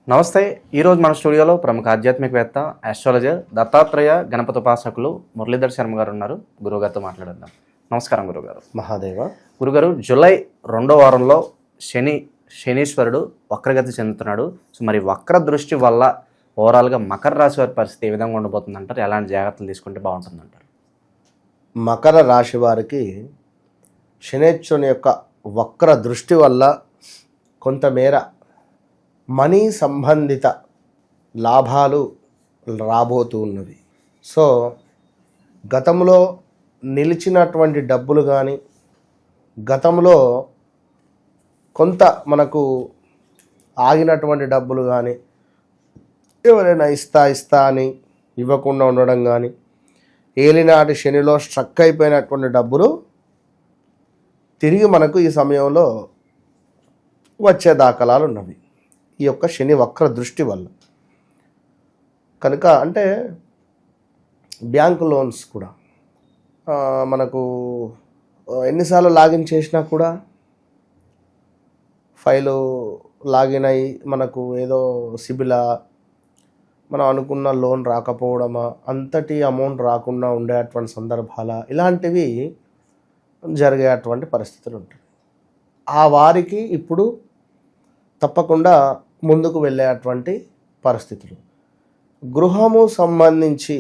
నమస్తే. ఈరోజు మన స్టూడియోలో ప్రముఖ ఆధ్యాత్మికవేత్త, ఆస్ట్రాలజర్, దత్తాత్రేయ గణపతి ఉపాసకులు మురళీధర్ శర్మ గారు ఉన్నారు. గురువుగారితో మాట్లాడేద్దాం. నమస్కారం గురుగారు. మహాదేవ. గురుగారు, జూలై 2వ వారంలో శనీశ్వరుడు వక్రగతి చెందుతున్నాడు. సో మరి వక్ర దృష్టి వల్ల ఓవరాల్గా మకర రాశి వారి పరిస్థితి ఏ విధంగా ఉండబోతుంది అంటారు? ఎలాంటి జాగ్రత్తలు తీసుకుంటే బాగుంటుంది అంటారు? మకర రాశి వారికి శనేశ్వరుని యొక్క వక్ర దృష్టి వల్ల కొంతమేర మనీ సంబంధిత లాభాలు రాబోతూ ఉన్నవి. సో గతంలో నిలిచినటువంటి డబ్బులు కానీ, గతంలో కొంత మనకు ఆగినటువంటి డబ్బులు కానీ, ఎవరైనా ఇస్తా అని ఇవ్వకుండా ఉండడం కానీ, ఏలినాటి శనిలో స్ట్రక్ అయిపోయినటువంటి డబ్బులు తిరిగి మనకు ఈ సమయంలో వచ్చే దాఖలాలు ఉన్నవి ఈ యొక్క శని వక్ర దృష్టి వల్ల. కనుక అంటే బ్యాంకు లోన్స్ కూడా మనకు ఎన్నిసార్లు లాగిన్ చేసినా కూడా ఫైలు లాగిన్ అయ్యి మనకు ఏదో సిబిలా మనం అనుకున్న లోన్ రాకపోవడమా, అంతటి అమౌంట్ రాకుండా ఉండేటువంటి సందర్భాల ఇలాంటివి జరిగేటువంటి పరిస్థితులు ఉంటాయి. ఆ వారికి ఇప్పుడు తప్పకుండా ముందుకు వెళ్ళేటువంటి పరిస్థితులు. గృహము సంబంధించి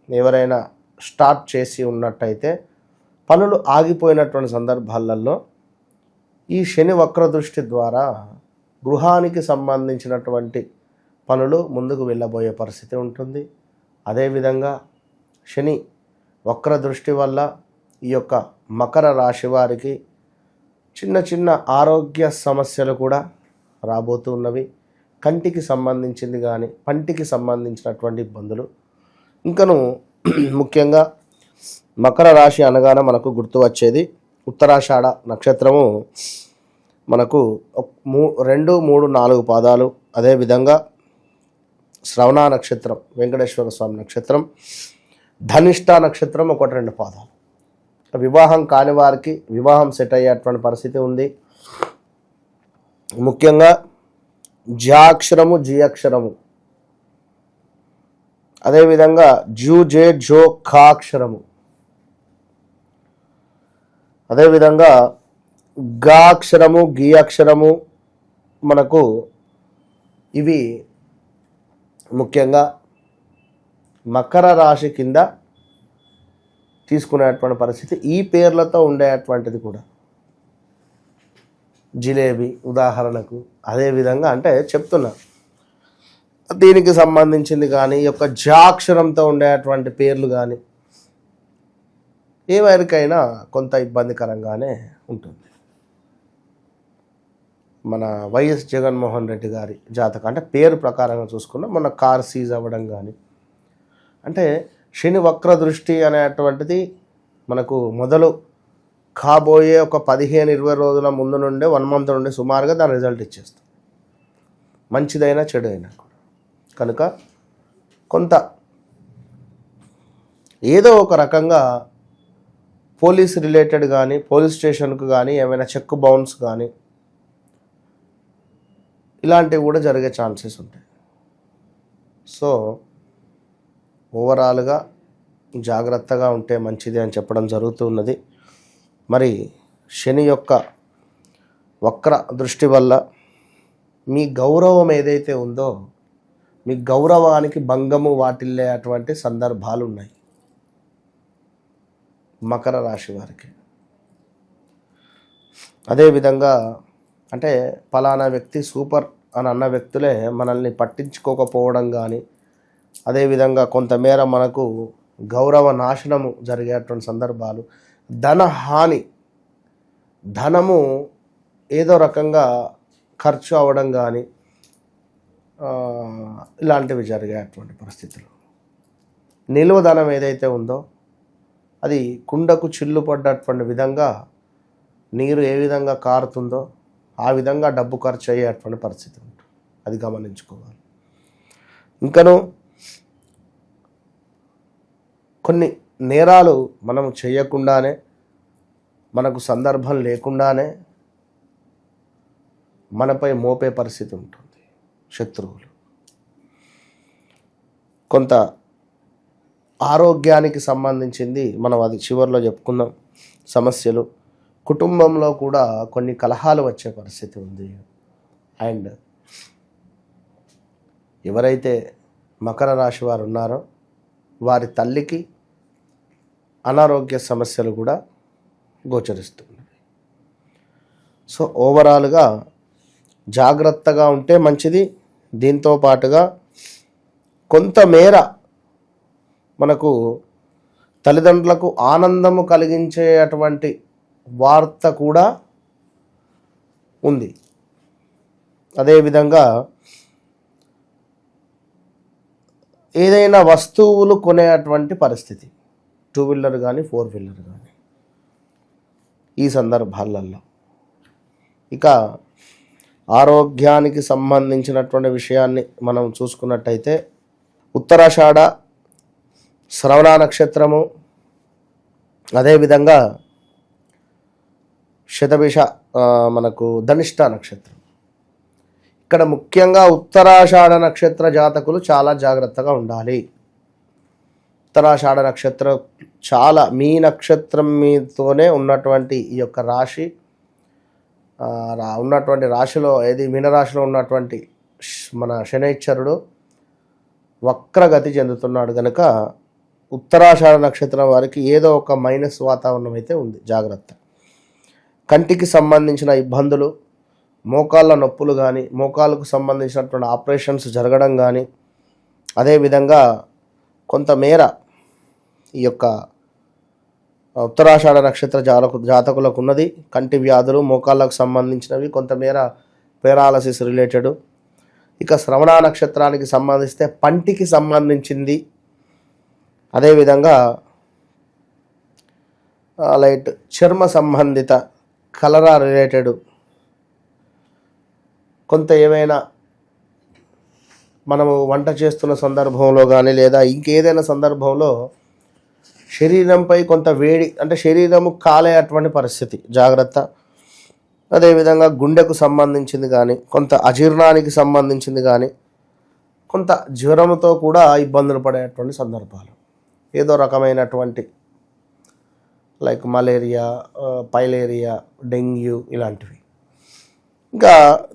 ఎవరైనా స్టార్ట్ చేసి ఉన్నట్టయితే పనులు ఆగిపోయినటువంటి సందర్భాలలో ఈ శని వక్ర దృష్టి ద్వారా గృహానికి సంబంధించినటువంటి పనులు ముందుకు వెళ్ళబోయే పరిస్థితి ఉంటుంది. అదేవిధంగా శని వక్ర దృష్టి వల్ల ఈ యొక్క మకర రాశి వారికి చిన్న చిన్న ఆరోగ్య సమస్యలు కూడా రాబోతూ ఉన్నవి. కంటికి సంబంధించింది కానీ, పంటికి సంబంధించినటువంటి ఇబ్బందులు. ఇంకను ముఖ్యంగా మకర రాశి అనగానే మనకు గుర్తు వచ్చేది ఉత్తరాషాఢ నక్షత్రము. మనకు 2, 3, 4 పాదాలు. అదేవిధంగా శ్రవణ నక్షత్రం, వెంకటేశ్వర స్వామి నక్షత్రం, ధనిష్ట నక్షత్రం 1, 2 పాదాలు. వివాహం కాని వారికి వివాహం సెట్ అయ్యేటువంటి పరిస్థితి ఉంది. ముఖ్యంగా జాక్షరము, జీ అక్షరము, అదేవిధంగా జూ, జే, జో, ఖా అక్షరము, అదేవిధంగా గా అక్షరము, గీ అక్షరము మనకు ఇవి ముఖ్యంగా మకర రాశి కింద తీసుకునేటువంటి పరిస్థితి. ఈ పేర్లతో ఉండేటువంటిది కూడా జిలేబీ ఉదాహరణకు. అదేవిధంగా అంటే చెప్తున్నా దీనికి సంబంధించింది కానీ, ఈ యొక్క జాక్షరంతో ఉండేటువంటి పేర్లు కానీ ఎవరికైనా కొంత ఇబ్బందికరంగానే ఉంటుంది. మన వైఎస్ జగన్మోహన్ రెడ్డి గారి జాతకం అంటే పేరు ప్రకారంగా చూసుకున్నా మన కార్ సీజ్ అవ్వడం కానీ, అంటే శని వక్ర దృష్టి అనేటువంటిది మనకు మొదలు కాబోయే ఒక 15-20 రోజుల ముందు నుండే 1 మంత్ నుండి సుమారుగా దాని రిజల్ట్ ఇచ్చేస్తాం, మంచిదైనా చెడు అయినా కూడా. కనుక కొంత ఏదో ఒక రకంగా పోలీస్ రిలేటెడ్ కానీ, పోలీస్ స్టేషన్కు కానీ ఏమైనా చెక్ బౌన్స్ కానీ ఇలాంటివి కూడా జరిగే ఛాన్సెస్ ఉంటాయి. సో ఓవరాల్గా జాగ్రత్తగా ఉంటే మంచిది అని చెప్పడం జరుగుతున్నది. మరి శని యొక్క వక్ర దృష్టి వల్ల మీ గౌరవం ఏదైతే ఉందో, మీ గౌరవానికి భంగము వాటిల్లేటువంటి సందర్భాలు ఉన్నాయి మకర రాశి వారికి. అదేవిధంగా అంటే ఫలానా వ్యక్తి సూపర్ అని అన్న వ్యక్తులే మనల్ని పట్టించుకోకపోవడం కానీ, అదేవిధంగా కొంతమేర మనకు గౌరవ నాశనము జరిగేటువంటి సందర్భాలు, ధన హాని, ధనము ఏదో రకంగా ఖర్చు అవ్వడం కానీ ఇలాంటివి జరిగేటువంటి పరిస్థితులు. నిలువ ధనం ఏదైతే ఉందో అది కుండకు చిల్లు పడ్డటువంటి విధంగా నీరు ఏ విధంగా కారుతుందో ఆ విధంగా డబ్బు ఖర్చు అయ్యేటువంటి పరిస్థితి ఉంటుంది. అది గమనించుకోవాలి. ఇంకను కొన్ని నేరాలు మనం చేయకుండానే, మనకు సందర్భం లేకుండానే మనపై మోపే పరిస్థితి ఉంటుంది. శత్రువులు. కొంత ఆరోగ్యానికి సంబంధించింది మనం అది చివరిలో చెప్పుకుందాం. సమస్యలు, కుటుంబంలో కూడా కొన్ని కలహాలు వచ్చే పరిస్థితి ఉంది. అండ్ ఎవరైతే మకర రాశి వారు ఉన్నారో వారి తల్లికి అనారోగ్య సమస్యలు కూడా గోచరిస్తున్నాయి. సో ఓవరాల్గా జాగ్రత్తగా ఉంటే మంచిది. దీంతో పాటుగా కొంతమేర మనకు తల్లిదండ్రులకు ఆనందము కలిగించేటువంటి వార్త కూడా ఉంది. అదేవిధంగా ఏదైనా వస్తువులు కొనేటువంటి పరిస్థితి, 2 వీలర్ కానీ 4 వీలర్ కానీ ఈ సందర్భాలలో. ఇక ఆరోగ్యానికి సంబంధించినటువంటి విషయాన్ని మనం చూసుకున్నట్టయితే ఉత్తరాషాఢ, శ్రవణ నక్షత్రము, అదేవిధంగా శతభిష మనకు ధనిష్ట నక్షత్రం. ఇక్కడ ముఖ్యంగా ఉత్తరాషాఢ నక్షత్ర జాతకులు చాలా జాగ్రత్తగా ఉండాలి. ఉత్తరాషాఢ నక్షత్రం చాలా మీ నక్షత్రం మీతోనే ఉన్నటువంటి ఈ యొక్క రాశి ఉన్నటువంటి రాశిలో ఏది మీనరాశిలో ఉన్నటువంటి మన శనైశ్వరుడు వక్రగతి చెందుతున్నాడు కనుక ఉత్తరాషాఢ నక్షత్రం వారికి ఏదో ఒక మైనస్ వాతావరణం అయితే ఉంది. జాగ్రత్త. కంటికి సంబంధించిన ఇబ్బందులు, మోకాళ్ళ నొప్పులు కానీ, మోకాళ్ళకు సంబంధించినటువంటి ఆపరేషన్స్ జరగడం కానీ, అదేవిధంగా కొంతమేర ఈ యొక్క ఉత్తరాషాఢ నక్షత్ర జాతకులకు ఉన్నది కంటి వ్యాధులు, మోకాళ్ళకు సంబంధించినవి, కొంతమేర పేరాలసిస్ రిలేటెడ్. ఇక శ్రవణ నక్షత్రానికి సంబంధిస్తే పంటికి సంబంధించింది, అదేవిధంగా లైట్ చర్మ సంబంధిత కలరా రిలేటెడ్, కొంత ఏమైనా మనము వంట చేస్తున్న సందర్భంలో కానీ లేదా ఇంకేదైనా సందర్భంలో శరీరంపై కొంత వేడి, అంటే శరీరము కాలే అటువంటి పరిస్థితి, జాగ్రత్త. అదేవిధంగా గుండెకు సంబంధించింది కానీ, కొంత అజీర్ణానికి సంబంధించింది కానీ, కొంత జ్వరంతో కూడా ఇబ్బందులు పడేటువంటి సందర్భాలు, ఏదో రకమైనటువంటి లైక్ మలేరియా, పైలేరియా, డెంగ్యూ ఇలాంటివి. ఇంకా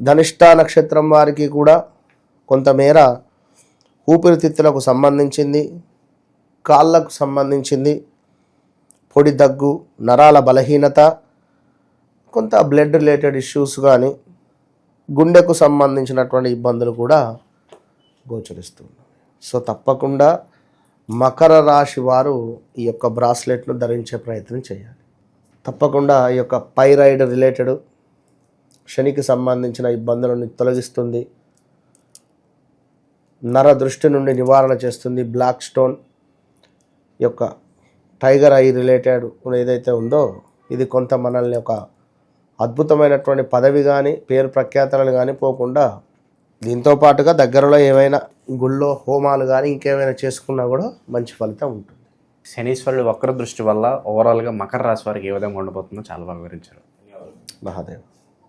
ధనిష్ట నక్షత్రం వారికి కూడా కొంతమేర ఊపిరితిత్తులకు సంబంధించింది, కాళ్ళకు సంబంధించింది, పొడి దగ్గు, నరాల బలహీనత, కొంత బ్లడ్ రిలేటెడ్ ఇష్యూస్ కానీ, గుండెకు సంబంధించినటువంటి ఇబ్బందులు కూడా గోచరిస్తున్నాయి. సో తప్పకుండా మకర రాశి వారు ఈ యొక్క బ్రాస్లెట్ను ధరించే ప్రయత్నం చేయాలి. తప్పకుండా ఈ యొక్క థైరాయిడ్ రిలేటెడ్ శనికి సంబంధించిన ఇబ్బందులను తొలగిస్తుంది, నర దృష్టి నుండి నివారణ చేస్తుంది. బ్లాక్ స్టోన్ యొక్క టైగర్ ఐ రిలేటెడ్ ఏదైతే ఉందో ఇది కొంత మనల్ని ఒక అద్భుతమైనటువంటి పదవి కానీ పేరు ప్రఖ్యాతలను కానీ పోకుండా, దీంతో పాటుగా దగ్గరలో ఏమైనా గుళ్ళో హోమాలు కానీ ఇంకేమైనా చేసుకున్నా కూడా మంచి ఫలితం ఉంటుంది. శనీశ్వరుడు వక్ర దృష్టి వల్ల ఓవరాల్గా మకర రాశి వారికి ఏ విధంగా ఉండబోతుందో చాలా బాగా వివరించారు. మహాదేవ్.